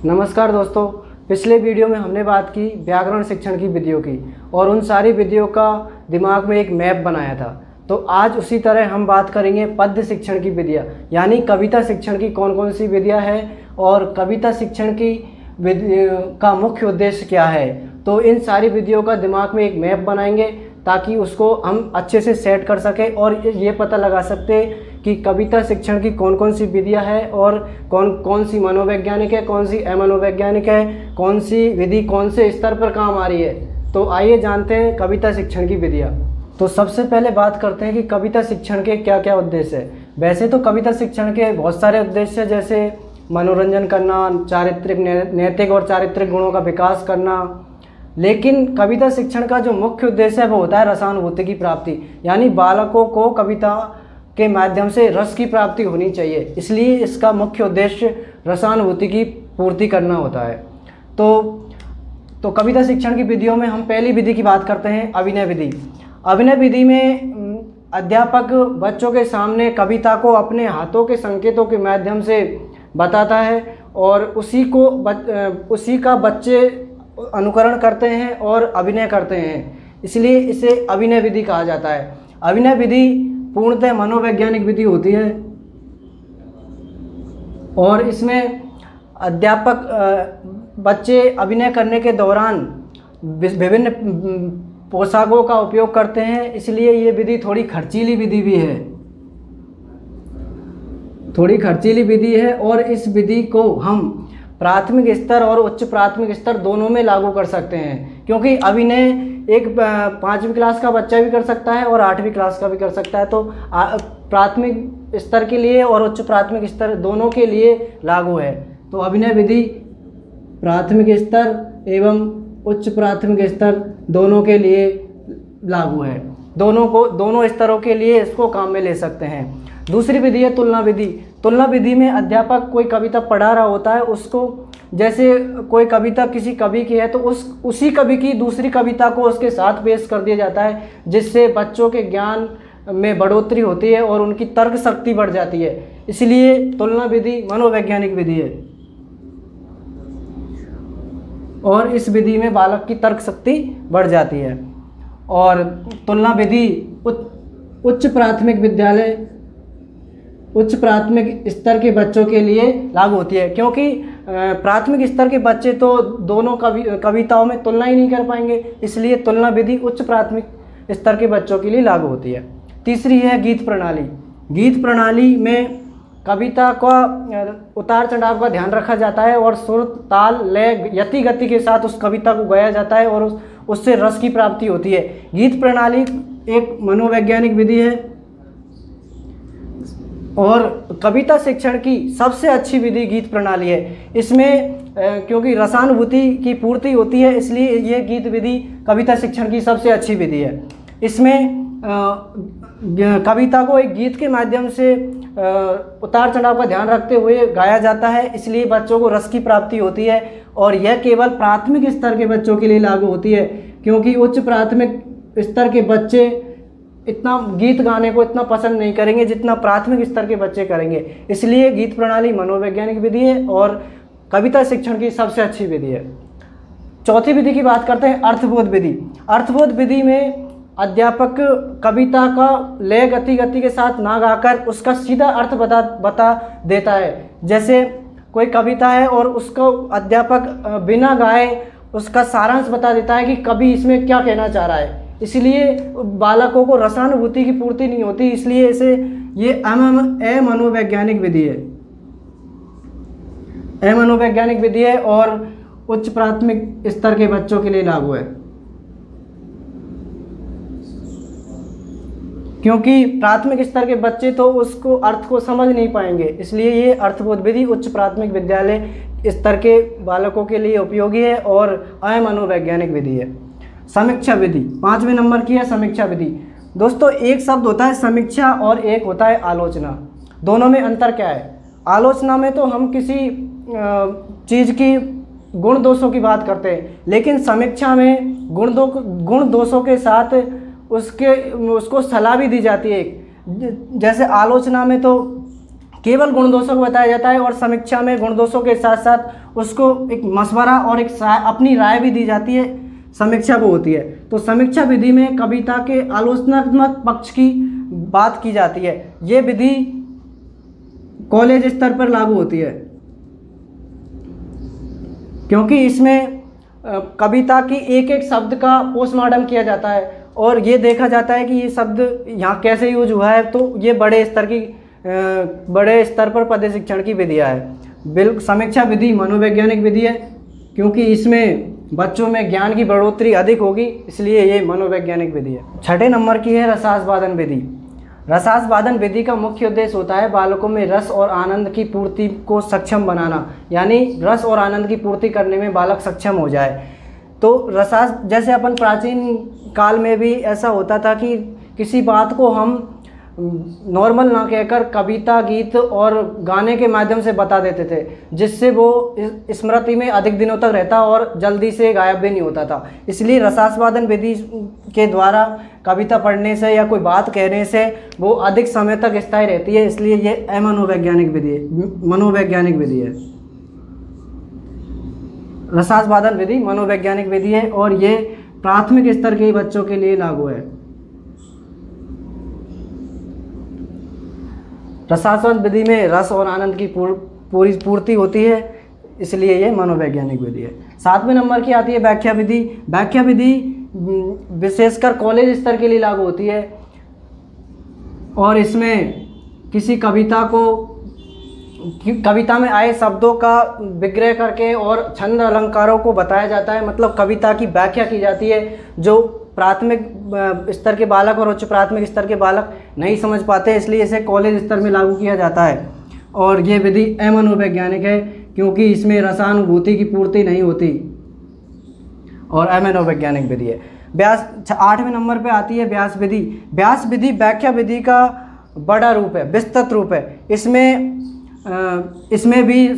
नमस्कार दोस्तों, पिछले वीडियो में हमने बात की व्याकरण शिक्षण की विधियों की और उन सारी विधियों का दिमाग में एक मैप बनाया था। तो आज उसी तरह हम बात करेंगे पद्य शिक्षण की विधियाँ, यानी कविता शिक्षण की कौन कौन सी विधियाँ हैं और कविता शिक्षण की का मुख्य उद्देश्य क्या है। तो इन सारी विधियों का दिमाग में एक मैप बनाएंगे ताकि उसको हम अच्छे से सेट कर सकें और ये पता लगा सकते कि कविता शिक्षण की कौन कौन सी विधियाँ हैं और कौन कौन सी मनोवैज्ञानिक है, कौन सी अमनोवैज्ञानिक है, कौन सी विधि कौन से स्तर पर काम आ रही है। तो आइए जानते हैं कविता शिक्षण की विधियाँ। तो सबसे पहले बात करते हैं कि कविता शिक्षण के क्या क्या उद्देश्य है। वैसे तो कविता शिक्षण के बहुत सारे उद्देश्य हैं, जैसे मनोरंजन करना, चारित्रिक नैतिक और चारित्रिक गुणों का विकास करना, लेकिन कविता शिक्षण का जो मुख्य उद्देश्य है वो होता है रसानुभूति की प्राप्ति, यानी बालकों को कविता के माध्यम से रस की प्राप्ति होनी चाहिए, इसलिए इसका मुख्य उद्देश्य रसानुभूति की पूर्ति करना होता है। तो कविता शिक्षण की विधियों में हम पहली विधि की बात करते हैं, अभिनय विधि। अभिनय विधि में अध्यापक बच्चों के सामने कविता को अपने हाथों के संकेतों के माध्यम से बताता है और उसी का बच्चे अनुकरण करते हैं और अभिनय करते हैं, इसलिए इसे अभिनय विधि कहा जाता है। अभिनय विधि पूर्णतः मनोवैज्ञानिक विधि होती है और इसमें अध्यापक बच्चे अभिनय करने के दौरान विभिन्न पोशाकों का उपयोग करते हैं, इसलिए ये विधि थोड़ी खर्चीली विधि भी है, थोड़ी खर्चीली विधि है। और इस विधि को हम प्राथमिक स्तर और उच्च प्राथमिक स्तर दोनों में लागू कर सकते हैं, क्योंकि अभिनय एक 5वीं क्लास का बच्चा भी कर सकता है और 8वीं क्लास का भी कर सकता है। तो प्राथमिक स्तर के लिए और उच्च प्राथमिक स्तर दोनों के लिए लागू है। तो अभिनय विधि प्राथमिक स्तर एवं उच्च प्राथमिक स्तर दोनों के लिए लागू है, दोनों स्तरों के लिए इसको काम में ले सकते हैं। दूसरी विधि है तुलना विधि। तुलना विधि में अध्यापक कोई कविता पढ़ा रहा होता है, उसको जैसे कोई कविता किसी कवि की है तो उसी कवि की दूसरी कविता को उसके साथ पेश कर दिया जाता है, जिससे बच्चों के ज्ञान में बढ़ोतरी होती है और उनकी तर्क शक्ति बढ़ जाती है, इसलिए तुलना विधि मनोवैज्ञानिक विधि है और इस विधि में बालक की तर्क शक्ति बढ़ जाती है। और तुलना विधि उच्च प्राथमिक स्तर के बच्चों के लिए लागू होती है, क्योंकि प्राथमिक स्तर के बच्चे तो दोनों कविताओं में तुलना ही नहीं कर पाएंगे, इसलिए तुलना विधि उच्च प्राथमिक स्तर के बच्चों के लिए लागू होती है। तीसरी है गीत प्रणाली। गीत प्रणाली में कविता का उतार चढ़ाव का ध्यान रखा जाता है और सुर, ताल, लय, यति, गति के साथ उस कविता को गाया जाता है और उससे रस की प्राप्ति होती है। गीत प्रणाली एक मनोवैज्ञानिक विधि है और कविता शिक्षण की सबसे अच्छी विधि गीत प्रणाली है। इसमें क्योंकि रसानुभूति की पूर्ति होती है, इसलिए ये गीत विधि कविता शिक्षण की सबसे अच्छी विधि है। इसमें कविता को एक गीत के माध्यम से उतार चढ़ाव का ध्यान रखते हुए गाया जाता है, इसलिए बच्चों को रस की प्राप्ति होती है और यह केवल प्राथमिक स्तर के बच्चों के लिए लागू होती है, क्योंकि उच्च प्राथमिक स्तर के बच्चे इतना गीत गाने को इतना पसंद नहीं करेंगे जितना प्राथमिक स्तर के बच्चे करेंगे, इसलिए गीत प्रणाली मनोवैज्ञानिक विधि है और कविता शिक्षण की सबसे अच्छी विधि है। चौथी विधि की बात करते हैं, अर्थबोध विधि। अर्थबोध विधि में अध्यापक कविता का लय, गति के साथ ना गाकर उसका सीधा अर्थ बता देता है। जैसे कोई कविता है और उसको अध्यापक बिना गाए उसका सारांश बता देता है कि कवि इसमें क्या कहना चाह रहा है, इसलिए बालकों को रसानुभूति की पूर्ति नहीं होती, इसलिए ये अमनोवैज्ञानिक विधि है, अमनोवैज्ञानिक विधि है और उच्च प्राथमिक स्तर के बच्चों के लिए लागू है, क्योंकि प्राथमिक स्तर के बच्चे तो उसको अर्थ को समझ नहीं पाएंगे, इसलिए ये अर्थबोध विधि उच्च प्राथमिक विद्यालय स्तर के बालकों के लिए उपयोगी है और अमनोवैज्ञानिक विधि है। समीक्षा विधि 5वें नंबर की है, समीक्षा विधि। दोस्तों, एक शब्द होता है समीक्षा और एक होता है आलोचना। दोनों में अंतर क्या है? आलोचना में तो हम किसी चीज़ की गुण दोषों की बात करते हैं, लेकिन समीक्षा में गुण दोषों के साथ उसको सलाह भी दी जाती है। जैसे आलोचना में तो केवल गुण दोषों को बताया जाता है और समीक्षा में गुण दोषों के साथ साथ उसको एक मशवरा और एक अपनी राय भी दी जाती है, समीक्षा वो होती है। तो समीक्षा विधि में कविता के आलोचनात्मक पक्ष की बात की जाती है। ये विधि कॉलेज स्तर पर लागू होती है क्योंकि इसमें कविता की एक एक शब्द का पोस्टमार्टम किया जाता है और ये देखा जाता है कि ये शब्द यहाँ कैसे यूज हुआ है। तो ये बड़े स्तर पर पद शिक्षण की विधियाँ है। समीक्षा विधि मनोवैज्ञानिक विधि है क्योंकि इसमें बच्चों में ज्ञान की बढ़ोतरी अधिक होगी, इसलिए ये मनोवैज्ञानिक विधि है। 6 नंबर की है रसास्वादन विधि। रसास्वादन विधि का मुख्य उद्देश्य होता है बालकों में रस और आनंद की पूर्ति को सक्षम बनाना, यानी रस और आनंद की पूर्ति करने में बालक सक्षम हो जाए। तो जैसे अपन प्राचीन काल में भी ऐसा होता था कि किसी बात को हम नॉर्मल ना कहकर कविता, गीत और गाने के माध्यम से बता देते थे, जिससे वो स्मृति में अधिक दिनों तक रहता और जल्दी से गायब भी नहीं होता था। इसलिए रसास्वादन विधि के द्वारा कविता पढ़ने से या कोई बात कहने से वो अधिक समय तक स्थायी रहती है, इसलिए ये मनोवैज्ञानिक विधि है। रसास्वादन विधि मनोवैज्ञानिक विधि है और ये प्राथमिक स्तर के बच्चों के लिए लागू है। रसास्वादन विधि में रस और आनंद की पूरी पूर्ति होती है, इसलिए ये मनोवैज्ञानिक विधि है। 7वें नंबर की आती है व्याख्या विधि। व्याख्या विधि विशेषकर कॉलेज स्तर के लिए लागू होती है और इसमें किसी कविता में आए शब्दों का विग्रह करके और छंद अलंकारों को बताया जाता है, मतलब कविता की व्याख्या की जाती है। जो प्राथमिक स्तर के बालक और उच्च प्राथमिक स्तर के बालक नहीं समझ पाते, इसलिए इसे कॉलेज स्तर में लागू किया जाता है। और ये विधि अमनोवैज्ञानिक है क्योंकि इसमें रसानुभूति की पूर्ति नहीं होती और अमनोवैज्ञानिक विधि है। 8वें नंबर पे आती है व्यास विधि। व्यास विधि व्याख्या विधि का बड़ा रूप है, विस्तृत रूप है। इसमें भी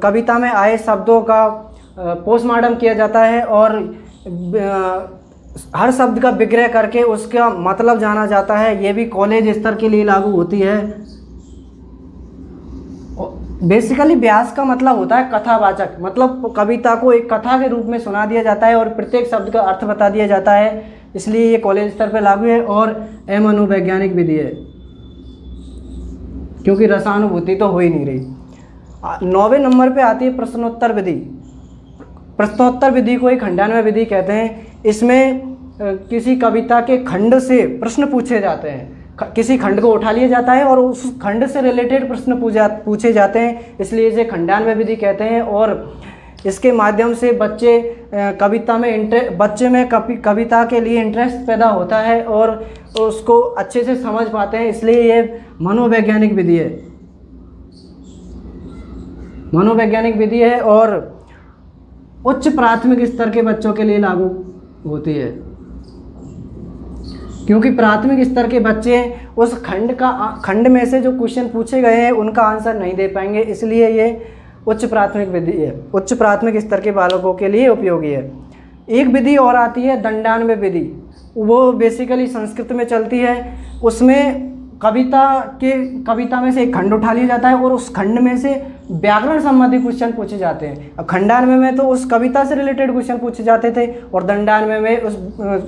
कविता में आए शब्दों का पोस्टमार्टम किया जाता है और हर शब्द का विग्रह करके उसका मतलब जाना जाता है। ये भी कॉलेज स्तर के लिए लागू होती है। बेसिकली व्यास का मतलब होता है कथावाचक, मतलब कविता को एक कथा के रूप में सुना दिया जाता है और प्रत्येक शब्द का अर्थ बता दिया जाता है, इसलिए ये कॉलेज स्तर पर लागू है और मनोवैज्ञानिक विधि है क्योंकि रसानुभूति तो हो ही नहीं रही। 9वें नंबर पे आती है प्रश्नोत्तर विधि। प्रश्नोत्तर विधि को एक खंडान्वय विधि कहते हैं। इसमें किसी कविता के खंड से प्रश्न पूछे जाते हैं, किसी खंड को उठा लिया जाता है और उस खंड से रिलेटेड प्रश्न पूछे जाते हैं, इसलिए इसे खंडान्वय विधि कहते हैं। और इसके माध्यम से बच्चे में कविता के लिए इंटरेस्ट पैदा होता है और उसको अच्छे से समझ पाते हैं, इसलिए ये मनोवैज्ञानिक विधि है और उच्च प्राथमिक स्तर के बच्चों के लिए लागू होती है क्योंकि प्राथमिक स्तर के बच्चे उस खंड में से जो क्वेश्चन पूछे गए हैं उनका आंसर नहीं दे पाएंगे, इसलिए ये उच्च प्राथमिक विधि है, उच्च प्राथमिक स्तर के बालकों के लिए उपयोगी है। एक विधि और आती है दंडान्वय विधि। वो बेसिकली संस्कृत में चलती है। उसमें कविता में से एक खंड उठा लिया जाता है और उस खंड में से व्याकरण संबंधी क्वेश्चन पूछे जाते हैं। अब खंडान्वय में तो उस कविता से रिलेटेड क्वेश्चन पूछे जाते थे और दंडान्वय में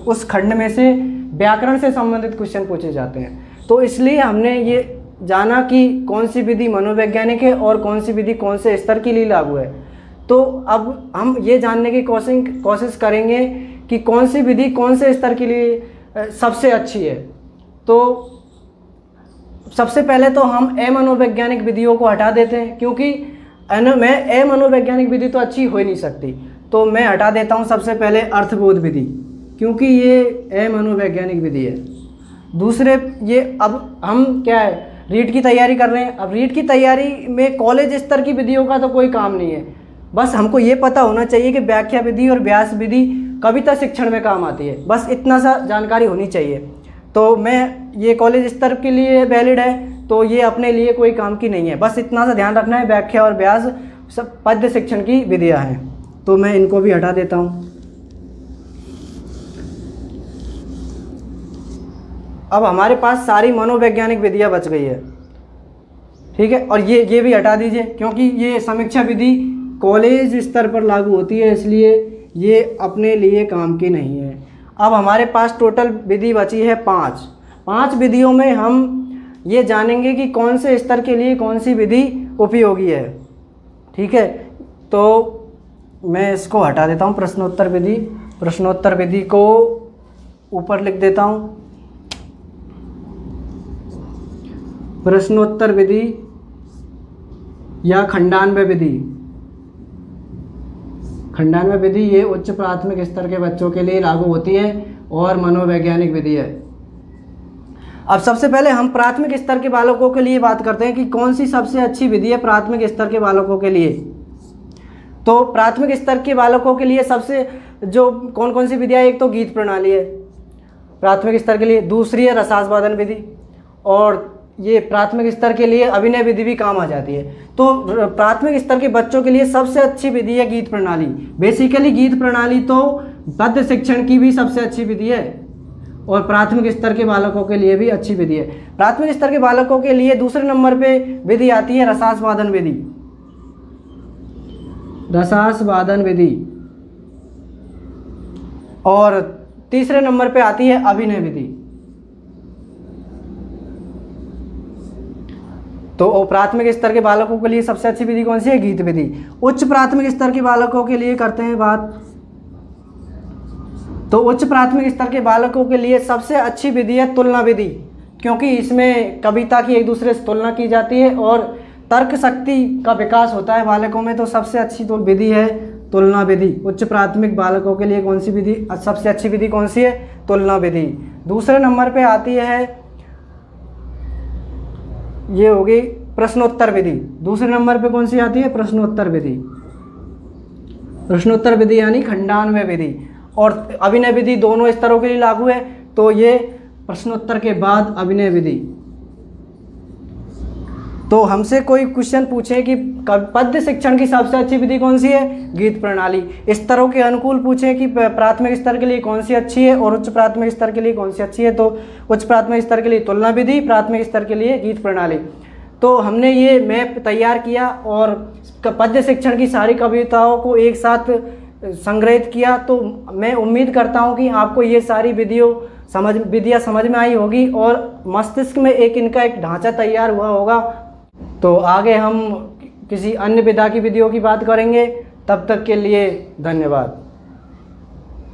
उस खंड में से व्याकरण से संबंधित क्वेश्चन पूछे जाते हैं। तो इसलिए हमने ये जाना कि कौन सी विधि मनोवैज्ञानिक है और कौन सी विधि कौन से स्तर के लिए लागू है। तो अब हम ये जानने की कोशिश करेंगे कि कौन सी विधि कौन से स्तर के लिए सबसे अच्छी है। तो सबसे पहले तो हम अमनोवैज्ञानिक विधियों को हटा देते हैं क्योंकि अमनोवैज्ञानिक विधि तो अच्छी हो ही नहीं सकती, तो मैं हटा देता हूँ सबसे पहले अर्थबोध विधि क्योंकि ये अमनोवैज्ञानिक विधि है। दूसरे ये अब हम क्या है रीट की तैयारी कर रहे हैं। अब रीट की तैयारी में कॉलेज स्तर की विधियों का तो कोई काम नहीं है, बस हमको ये पता होना चाहिए कि व्याख्या विधि और व्यास विधि कविता शिक्षण में काम आती है, बस इतना सा जानकारी होनी चाहिए। तो मैं ये कॉलेज स्तर के लिए वैलिड है, तो ये अपने लिए कोई काम की नहीं है, बस इतना सा ध्यान रखना है। व्याख्या और व्यास सब पद्य शिक्षण की विधियाँ हैं, तो मैं इनको भी हटा देता हूँ। अब हमारे पास सारी मनोवैज्ञानिक विधियाँ बच गई है। ठीक है। और ये भी हटा दीजिए, क्योंकि ये समीक्षा विधि कॉलेज स्तर पर लागू होती है, इसलिए ये अपने लिए काम की नहीं है। अब हमारे पास टोटल विधि बची है 5 विधियों में हम ये जानेंगे कि कौन से स्तर के लिए कौन सी विधि उपयोगी है। ठीक है, तो मैं इसको हटा देता हूँ, प्रश्नोत्तर विधि को ऊपर लिख देता हूँ। प्रश्नोत्तर विधि या खंडान्वय विधि ये उच्च प्राथमिक स्तर के बच्चों के लिए लागू होती है और मनोवैज्ञानिक विधि है। अब सबसे पहले हम प्राथमिक स्तर के बालकों के लिए बात करते हैं कि कौन सी सबसे अच्छी विधि है प्राथमिक स्तर के बालकों के लिए। तो प्राथमिक स्तर के बालकों के लिए सबसे जो कौन सी विधियाँ, एक तो गीत प्रणाली है प्राथमिक स्तर के लिए, दूसरी है रसास्वादन विधि, और ये प्राथमिक स्तर के लिए अभिनय विधि भी काम आ जाती है। तो प्राथमिक स्तर के बच्चों के लिए सबसे अच्छी विधि है गीत प्रणाली। बेसिकली गीत प्रणाली तो पद्य शिक्षण की भी सबसे अच्छी विधि है और प्राथमिक स्तर के बालकों के लिए भी अच्छी विधि है। प्राथमिक स्तर के बालकों के लिए दूसरे नंबर पे विधि आती है रसास्वादन विधि, और तीसरे नंबर पे आती है अभिनय विधि। तो प्राथमिक स्तर के बालकों के लिए सबसे अच्छी विधि कौन सी है? गीत विधि। उच्च प्राथमिक स्तर के बालकों के लिए करते हैं बात, तो उच्च प्राथमिक स्तर के बालकों के लिए सबसे अच्छी विधि है तुलना विधि, क्योंकि इसमें कविता की एक दूसरे से तुलना की जाती है और तर्क शक्ति का विकास होता है बालकों में। तो सबसे अच्छी तो विधि है तुलना विधि। उच्च प्राथमिक बालकों के लिए कौन सी विधि सबसे अच्छी विधि कौन सी है? तुलना विधि। दूसरे नंबर पे आती है, ये होगी प्रश्नोत्तर विधि। दूसरे नंबर पे कौन सी आती है? प्रश्नोत्तर विधि। प्रश्नोत्तर विधि यानी खंडान्वय विधि और अभिनय विधि दोनों स्तरों के लिए लागू है। तो ये प्रश्नोत्तर के बाद अभिनय विधि। तो हमसे कोई क्वेश्चन पूछे कि पद्य शिक्षण की सबसे अच्छी विधि कौन सी है? गीत प्रणाली। स्तरों के अनुकूल पूछे कि प्राथमिक स्तर के लिए कौन सी अच्छी है और उच्च प्राथमिक स्तर के लिए कौन सी अच्छी है, तो उच्च प्राथमिक स्तर के लिए तुलना विधि, प्राथमिक स्तर के लिए गीत प्रणाली। तो हमने ये मैप तैयार किया और पद्य शिक्षण की सारी कविताओं को एक साथ संग्रहित किया। तो मैं उम्मीद करता हूँ कि आपको ये सारी विधियाँ समझ में आई होगी और मस्तिष्क में इनका एक ढांचा तैयार हुआ होगा। तो आगे हम किसी अन्य विधा की विधियों की बात करेंगे। तब तक के लिए धन्यवाद।